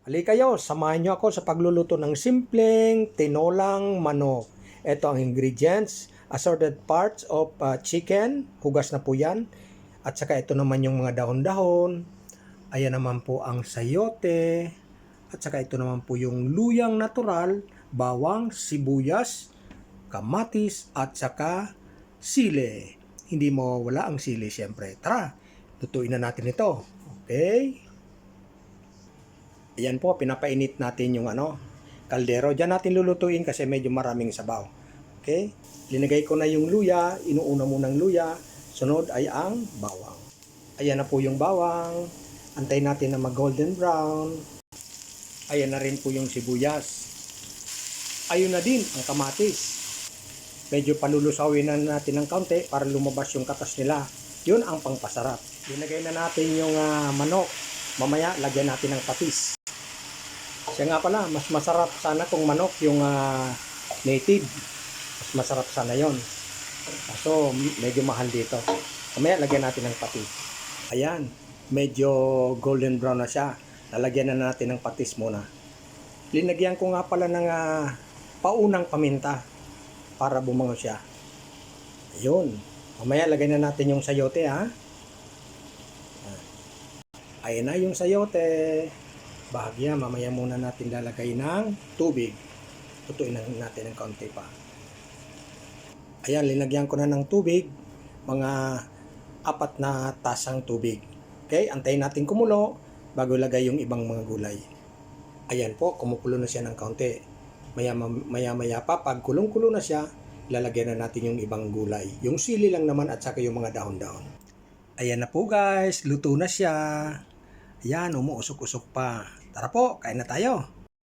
Halika kayo, samahan nyo ako sa pagluluto ng simpleng tinolang manok. Ito ang ingredients, assorted parts of chicken, hugas na po yan. At saka ito naman yung mga dahon-dahon. Ayan naman po ang sayote. At saka ito naman po yung luyang natural, bawang, sibuyas, kamatis, at saka sili. Hindi mo wala ang sili siyempre. Tara, lutuin na natin ito. Okay? Ayan po, pinapainit natin yung kaldero. Diyan natin lulutuin kasi medyo maraming sabaw. Okay? Linagay ko na yung luya, inuuna mo ng luya. Sunod ay ang bawang. Ayan na po yung bawang. Antayin natin na mag-golden brown. Ayan na rin po yung sibuyas. Ayun na din ang kamatis. Medyo palulusawin na natin ng kaunti para lumabas yung katas nila. Yun ang pangpasarap. Linagay na natin yung manok. Mamaya, lagyan natin ng patis. Siya nga pala, mas masarap sana kung manok yung native. Mas masarap sana yon. So, medyo mahal dito. Mamaya, lagyan natin ng patis. Ayan, medyo golden brown na siya. Lalagyan na natin ng patis muna. Linagyan ko nga pala ng paunang paminta para bumango siya. Ayun. Mamaya, lagyan na natin yung sayote, ha? Ayan na yung sayote. Bahagya, mamaya muna natin lalagay ng tubig. Tutuin natin ng kaunti pa. Ayan, linagyan ko na ng tubig. Mga 4 na tasang tubig. Okay, antayin natin kumulo bago lagay yung ibang mga gulay. Ayan po, kumukulo na siya ng kaunti. Maya pa, pag kulong-kulo na siya, lalagyan na natin yung ibang gulay. Yung sili lang naman at saka yung mga dahon-dahon. Ayan na po guys, luto na siya. Ayan, umuusok-usok pa. Tara po, kain na tayo.